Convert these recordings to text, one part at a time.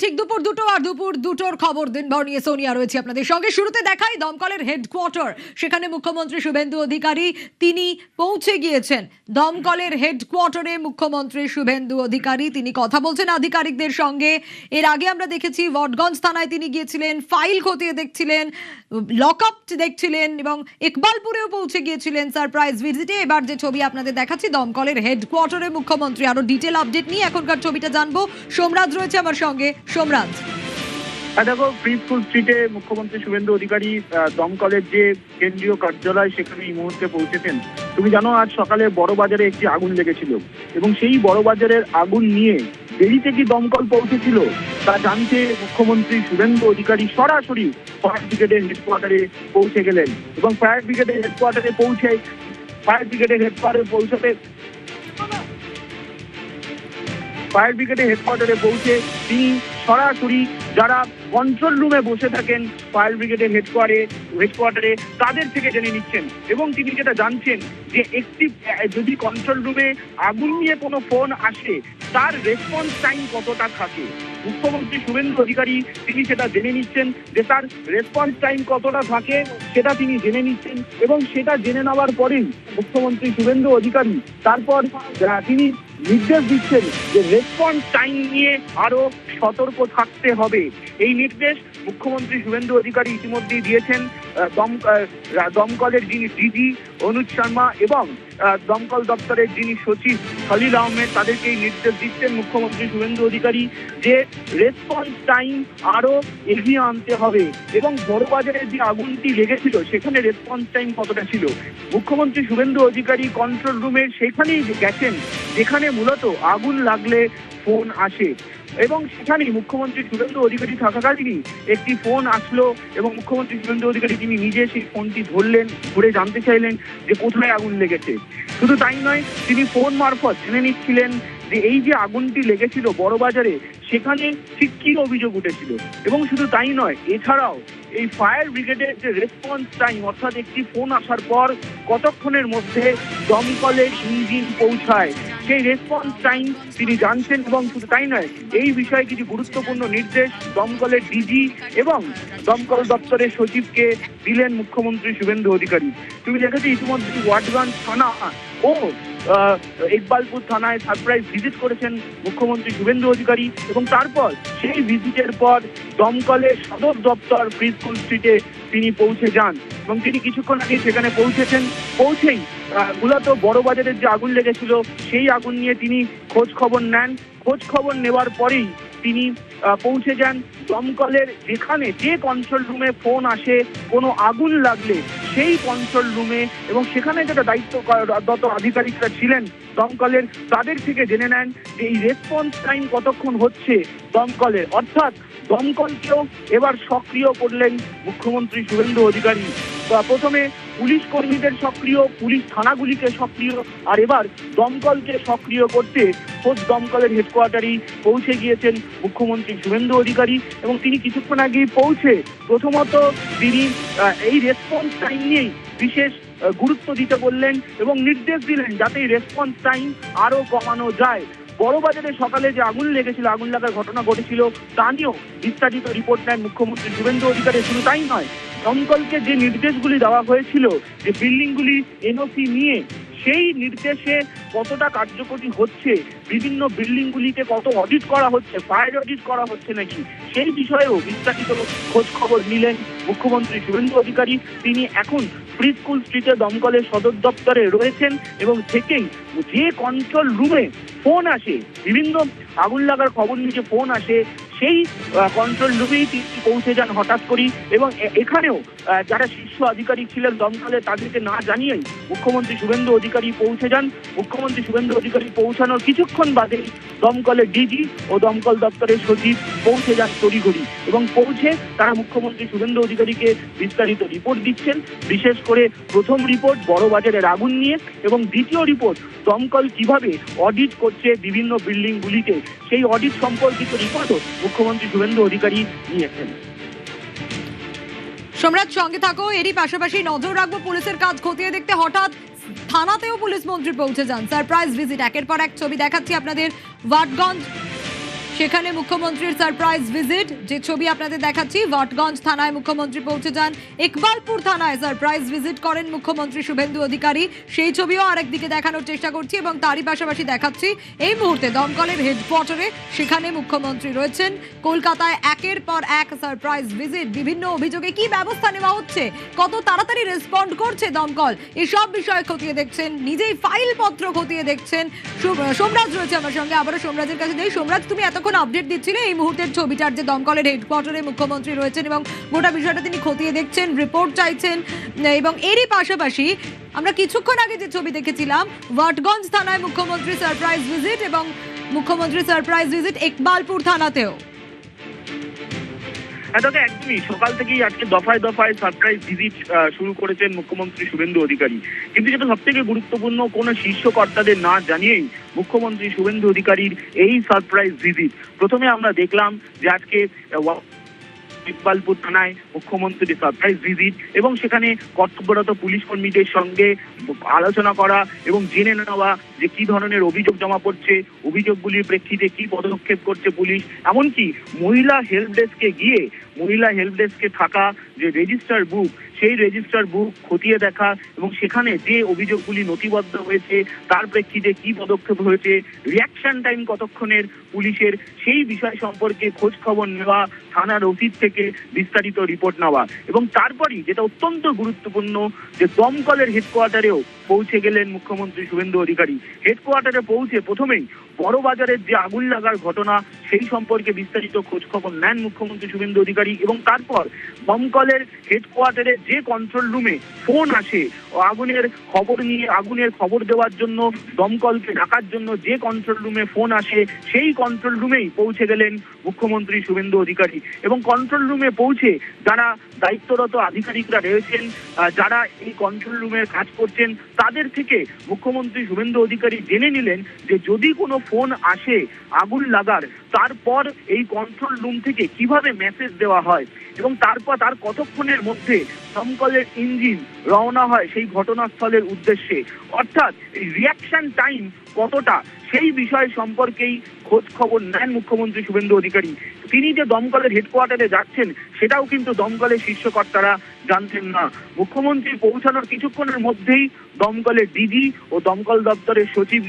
ঠিক দুপুর দুটো আর দুপুর দুটোর খবর দিনভর নিয়ে সোনিয়া রয়েছে আপনাদের সঙ্গে। শুরুতে দেখাই দমকলের হেডকোয়ার্টার, সেখানে মুখ্যমন্ত্রী শুভেন্দু অধিকারী তিনি পৌঁছে গিয়েছেন। দমকলের হেডকোয়ার্টারে মুখ্যমন্ত্রী শুভেন্দু অধিকারী তিনি কথা বলছেন আধিকারিকদের সঙ্গে। এর আগে আমরা দেখেছি বটগঞ্জ থানায় তিনি গিয়েছিলেন, ফাইল খতিয়ে দেখছিলেন, লকআপ দেখছিলেন এবং ইকবালপুরেও পৌঁছে গিয়েছিলেন সারপ্রাইজ ভিজিটে। এবার যে ছবি আপনাদের দেখাচ্ছি দমকলের হেডকোয়ার্টারে মুখ্যমন্ত্রী, আরো ডিটেল আপডেট নিয়ে এখনকার ছবিটা জানবো। সোমরাজ রয়েছে আমার সঙ্গে। সোমরাজ, দেখো, প্রিন্সপুল স্ট্রিটে মুখ্যমন্ত্রী শুভেন্দু অধিকারী দমকলের যে কেন্দ্রীয় কার্যালয় সেখানে এই মুহূর্তে পৌঁছেছেন। তুমি জানো, আজ সকালে বড় বাজারে একটি আগুন লেগেছিল এবং সেই বড় বাজারের আগুন নিয়ে দেরিতে কি দমকল পৌঁছেছিল তা জানতে মুখ্যমন্ত্রী শুভেন্দু অধিকারী সরাসরি ফায়ার ব্রিগেডের হেডকোয়ার্টারে পৌঁছে গেলেন এবং ফায়ার ব্রিগেডের হেডকোয়ার্টারে পৌঁছে তিনি সরাসরি যারা কন্ট্রোল রুমে বসে থাকেন ফায়ার ব্রিগেডের হেডকোয়ার্টারে তাদের থেকে জেনে নিচ্ছেন এবং তিনি যেটা জানছেন যে একটি যদি কন্ট্রোল রুমে আগুন নিয়ে কোনো ফোন আসে তার রেসপন্স টাইম কতটা থাকে। মুখ্যমন্ত্রী শুভেন্দু অধিকারী তিনি সেটা জেনে নিচ্ছেন যে তার রেসপন্স টাইম কতটা থাকে সেটা তিনি জেনে নিচ্ছেন এবং সেটা জেনে নেওয়ার পরেই মুখ্যমন্ত্রী শুভেন্দু অধিকারী তারপর তিনি নির্দেশ দিচ্ছেন যে রেসপন্স টাইম নিয়ে আরো সতর্ক থাকতে হবে। এই নির্দেশ মুখ্যমন্ত্রী শুভেন্দু অধিকারী ইতিমধ্যেই দিয়েছেন দমকলের যিনি ডিজি অনুজ শর্মা এবং দমকল দপ্তরের যিনি সচিব খলিল আহমেদ তাদেরকে এই নির্দেশ দিচ্ছেন মুখ্যমন্ত্রী শুভেন্দু অধিকারী যে রেসপন্স টাইম আরো এগিয়ে আনতে হবে এবং বড়বাজারে যে আগুনটি লেগেছিল সেখানে রেসপন্স টাইম কতটা ছিল। মুখ্যমন্ত্রী শুভেন্দু অধিকারী কন্ট্রোল রুমের সেখানেই গেছেন যেখানে মূলত আগুন লাগলে ফোন আসে এবং সেখানেই মুখ্যমন্ত্রী শুভেন্দু অধিকারী থাকাকালীনই একটি ফোন আসলো এবং মুখ্যমন্ত্রী শুভেন্দু অধিকারী তিনি নিজে সেই ফোনটি ধরে জানতে চাইলেন যে কোথায় আগুন লেগেছে। শুধু তাই নয়, তিনি ফোন মারফত জেনে নিচ্ছিলেন যে এই যে আগুনটি লেগেছিল বড়বাজারে সেখানে ঠিক কি অভিযোগ উঠেছিল এবং শুধু তাই নয়, এছাড়াও এই ফায়ার ব্রিগেডের যে রেসপন্স টাইম অর্থাৎ একটি ফোন আসার পর কতক্ষণের মধ্যে দমকলের ইঞ্জিন পৌঁছায় সেই রেসপন্স টাইম তিনি জানছেন এবং শুধু তাই নয়, এই বিষয়ে কিছু গুরুত্বপূর্ণ নির্দেশ দমকলের ডিজি এবং দমকল দপ্তরের সচিবকে দিলেন মুখ্যমন্ত্রী শুভেন্দু অধিকারী। তুমি দেখেছো ইতিমধ্যে ওয়াটগঞ্জ থানা ও ইকবালপুর থানায় সারপ্রাইজ ভিজিট করেছেন মুখ্যমন্ত্রী শুভেন্দু অধিকারী এবং তারপর সেই ভিজিটের পর দমকলের সদর দপ্তর প্রিন্সপুল স্ট্রিটে তিনি পৌঁছে যান এবং তিনি কিছুক্ষণ আগে সেখানে পৌঁছেই মূলত বড় বাজারের যে আগুন লেগেছিল সেই আগুন নিয়ে তিনি খোঁজ খবর নেন। খোঁজ খবর নেওয়ার পরেই তিনি পৌঁছে যান দমকলের যে কন্ট্রোল রুমে ফোন আসে কোনো আগুন লাগলে সেই কন্ট্রোল রুমে এবং সেখানে যারা দায়িত্বরত আধিকারিকরা ছিলেন দমকলের তাদের থেকে জেনে নেন যে এই রেসপন্স টাইম কতক্ষণ হচ্ছে দমকলের, অর্থাৎ দমকলকেও এবার সক্রিয় করলেন মুখ্যমন্ত্রী শুভেন্দু অধিকারী। প্রথমে পুলিশ কর্মীদের সক্রিয়, পুলিশ থানাগুলিকে সক্রিয়, আর এবার দমকলকে সক্রিয় করতে খোদ দমকলের হেডকোয়ার্টারেই পৌঁছে গিয়েছেন মুখ্যমন্ত্রী শুভেন্দু অধিকারী এবং তিনি কিছুক্ষণ আগেই পৌঁছে প্রথমত তিনি এই রেসপন্স টাইম নিয়েই বিশেষ গুরুত্ব দিতে বললেন এবং নির্দেশ দিলেন যাতে এই রেসপন্স টাইম আরো কমানো যায়। বড়বাজারে সকালে যে আগুন লেগেছিল, আগুন লাগার ঘটনা ঘটেছিল তা নিয়েও বিস্তারিত রিপোর্ট নেন মুখ্যমন্ত্রী শুভেন্দু অধিকারী। শুধু তাই নয়, দমকলকে যে নির্দেশগুলি দেওয়া হয়েছিল যে বিল্ডিংগুলি এনওসি নিয়ে সেই নির্দেশে কতটা কার্যকরী হচ্ছে, বিভিন্ন বিল্ডিংগুলিকে কত অডিট করা হচ্ছে, ফায়ার অডিট করা হচ্ছে নাকি, সেই বিষয়েও বিস্তারিত খোঁজ খবর নিলেন মুখ্যমন্ত্রী শুভেন্দু অধিকারী। তিনি এখন প্রিন্সপুল স্ট্রিটে দমকলের সদর দপ্তরে রয়েছেন এবং থেকেই যে কন্ট্রোল রুমে ফোন আসে, বিভিন্ন আগুন লাগার খবর নিয়ে ফোন আসে সেই কন্ট্রোল রুমেই তিনি পৌঁছে যান হঠাৎ করেই এবং এখানেও যারা শীর্ষ আধিকারিক ছিলেন দমকলে তাদেরকে না জানিয়েই মুখ্যমন্ত্রী শুভেন্দু অধিকারী পৌঁছে যান। মুখ্যমন্ত্রী শুভেন্দু অধিকারী পৌঁছানোর কিছুক্ষণ বাদে দমকলের ডিজি ও দমকল দপ্তরের সচিব পৌঁছে যান তড়িঘড়ি এবং পৌঁছে তারা মুখ্যমন্ত্রী শুভেন্দু অধিকারীকে বিস্তারিত রিপোর্ট দিচ্ছেন। বিশেষ করে প্রথম রিপোর্ট বড় বাজারের আগুন নিয়ে এবং দ্বিতীয় রিপোর্ট দমকল কিভাবে অডিট করছে বিভিন্ন বিল্ডিংগুলিতে, সেই অডিট সম্পর্কিত রিপোর্টও মুখ্যমন্ত্রী শুভেন্দু অধিকারী নিয়েছেন। সম্রাট, সঙ্গে থাকো। এরই পাশাপাশি নজর রাখবো পুলিশের কাজ খতিয়ে দেখতে হঠাৎ থানাতেও পুলিশ মন্ত্রী পৌঁছে যান, সারপ্রাইজ ভিজিট। একের পর এক ছবি দেখাচ্ছি আপনাদের। ওয়াটগঞ্জ সেখানে মুখ্যমন্ত্রীর সারপ্রাইজ ভিজিট, যে ছবি আপনাদের দেখাচ্ছি, ভটগঞ্জ থানায় মুখ্যমন্ত্রী পৌঁছে যান, ইকবালপুর থানায় সারপ্রাইজ ভিজিট করেন মুখ্যমন্ত্রী শুভেন্দু অধিকারী। সেই ছবিও আরেকদিকে দেখানোর চেষ্টা করছি এবং তারই পাশাপাশি দেখাচ্ছি এই মুহূর্তে দমকলের হেডকোয়ার্টারে, সেখানে মুখ্যমন্ত্রী রয়েছেন। কলকাতায় একের পর এক সারপ্রাইজ ভিজিট, বিভিন্ন অভিযোগে কি ব্যবস্থা নেওয়া হচ্ছে, কত তাড়াতাড়ি রেসপন্ড করছে দমকল, এসব বিষয় খতিয়ে দেখছেন, নিজেই ফাইল পত্র খতিয়ে দেখছেন। সোমরাজ রয়েছে আমার সঙ্গে, আবারও সোমরাজের কাছে যাই। সোমরাজ, তুমি এতক্ষণ আপডেট দিচ্ছিলে এই মুহূর্তের ছবিটার, যে দমকলের হেডকোয়ার্টারে মুখ্যমন্ত্রী রয়েছেন এবং গোটা বিষয়টা তিনি খতিয়ে দেখছেন, রিপোর্ট চাইছেন, এবং এরই পাশাপাশি আমরা কিছুক্ষণ আগে যে ছবি দেখেছিলাম, ভটগঞ্জ থানায় মুখ্যমন্ত্রী সারপ্রাইজ ভিজিট এবং মুখ্যমন্ত্রী সারপ্রাইজ ভিজিট ইকবালপুর থানাতেও। এটাকে একদমই সকাল থেকেই আজকে দফায় দফায় সারপ্রাইজ ভিজিট শুরু করেছেন মুখ্যমন্ত্রী শুভেন্দু অধিকারী। কিন্তু যেটা সব থেকে গুরুত্বপূর্ণ, কোনো শীর্ষ কর্তাদের না জানিয়েই মুখ্যমন্ত্রী শুভেন্দু অধিকারীর এই সারপ্রাইজ ভিজিট। প্রথমে আমরা দেখলাম যে আজকে ইকবালপুর থানায় মুখ্যমন্ত্রীর সারপ্রাইজ ভিজিট এবং সেখানে কর্তব্যরত পুলিশ কর্মীদের সঙ্গে আলোচনা করা এবং জেনে নেওয়া যে কি ধরনের অভিযোগ জমা পড়ছে, অভিযোগগুলির প্রেক্ষিতে কি পদক্ষেপ করছে পুলিশ, এমনকি মহিলা হেল্প ডেস্কে গিয়ে মহিলা হেল্প ডেস্কে থাকা যে রেজিস্টার বুক, সেই রেজিস্টার বুক খতিয়ে দেখা এবং সেখানে যে অভিযোগগুলি নথিবদ্ধ হয়েছে তার প্রেক্ষিতে কি পদক্ষেপ হয়েছে, রিয়াকশন টাইম কতক্ষণের পুলিশের, সেই বিষয় সম্পর্কে খোঁজ খবর নেওয়া, থানার ওসির থেকে বিস্তারিত রিপোর্ট নেওয়া। এবং তারপরই যেটা অত্যন্ত গুরুত্বপূর্ণ, যে দমকলের হেডকোয়ার্টারেও পৌঁছে গেলেন মুখ্যমন্ত্রী শুভেন্দু অধিকারী। হেডকোয়ার্টারে পৌঁছে প্রথমেই বড় বাজারের যে আগুন লাগার ঘটনা, সেই সম্পর্কে বিস্তারিত খোঁজ খবর নেন মুখ্যমন্ত্রী শুভেন্দু অধিকারী এবং তারপর দমকলের হেডকোয়ার্টারে যে কন্ট্রোল রুমে ফোন আসে আগুনের খবর নিয়ে, আগুনের খবর দেওয়ার জন্য, দমকলকে ডাকার জন্য যে কন্ট্রোল রুমে ফোন আসে, সেই কন্ট্রোল রুমেই পৌঁছে গেলেন মুখ্যমন্ত্রী শুভেন্দু অধিকারী। এবং কন্ট্রোল রুমে পৌঁছে যারা দায়িত্বরত আধিকারিকরা রয়েছেন, যারা এই কন্ট্রোল রুমের কাজ করছেন, তাদের থেকে মুখ্যমন্ত্রী শুভেন্দু অধিকারী জেনে নিলেন যে যদি কোনো ফোন আসে আগুন লাগার, তারপর এই কন্ট্রোল রুম থেকে কিভাবে মেসেজ দেওয়া হয় এবং তারপর তার কতক্ষণের মধ্যে দমকলের ইঞ্জিন রওনা হয় সেই ঘটনাস্থলের উদ্দেশ্যে। অর্থাৎ এই রিয়াকশন টাইম কতটা, সেই বিষয় সম্পর্কেই খোঁজ খবর নেন মুখ্যমন্ত্রী শুভেন্দু অধিকারী। তিনি যে দমকলের হেডকোয়ার্টারে যাচ্ছেন সেটাও কিন্তু দমকলের শীর্ষকর্তারা জানতেন না। মুখ্যমন্ত্রী পৌঁছানোর কিছুক্ষণের মধ্যেই দমকলের ডিজি ও দমকল দপ্তরের সচিব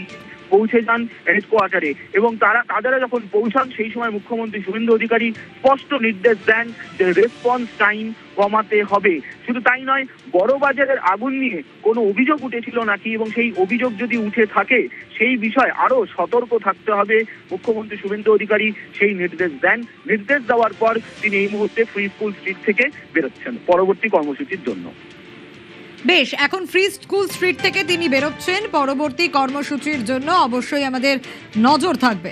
পৌঁছে যান হেডকোয়ার্টারে এবং তারা যখন পৌঁছান সেই সময় মুখ্যমন্ত্রী শুভেন্দু অধিকারী স্পষ্ট নির্দেশ দেন যে রেসপন্স টাইম কমাতে হবে। শুধু তাই নয়, বড়বাজারের আগুন নিয়ে কোনো অভিযোগ উঠেছিল নাকি এবং সেই অভিযোগ যদি উঠে থাকে সেই বিষয়ে আরো সতর্ক থাকতে হবে মুখ্যমন্ত্রী শুভেন্দু অধিকারী সেই নির্দেশ দেন। নির্দেশ দেওয়ার পর তিনি এই মুহূর্তে ফ্রি স্কুল স্ট্রিট থেকে বেরোচ্ছেন পরবর্তী কর্মসূচির জন্য। বেশ, এখন ফ্রি স্কুল স্ট্রিট থেকে তিনি বেরোচ্ছেন পরবর্তী কর্মসূচির জন্য, অবশ্যই আমাদের নজর থাকবে।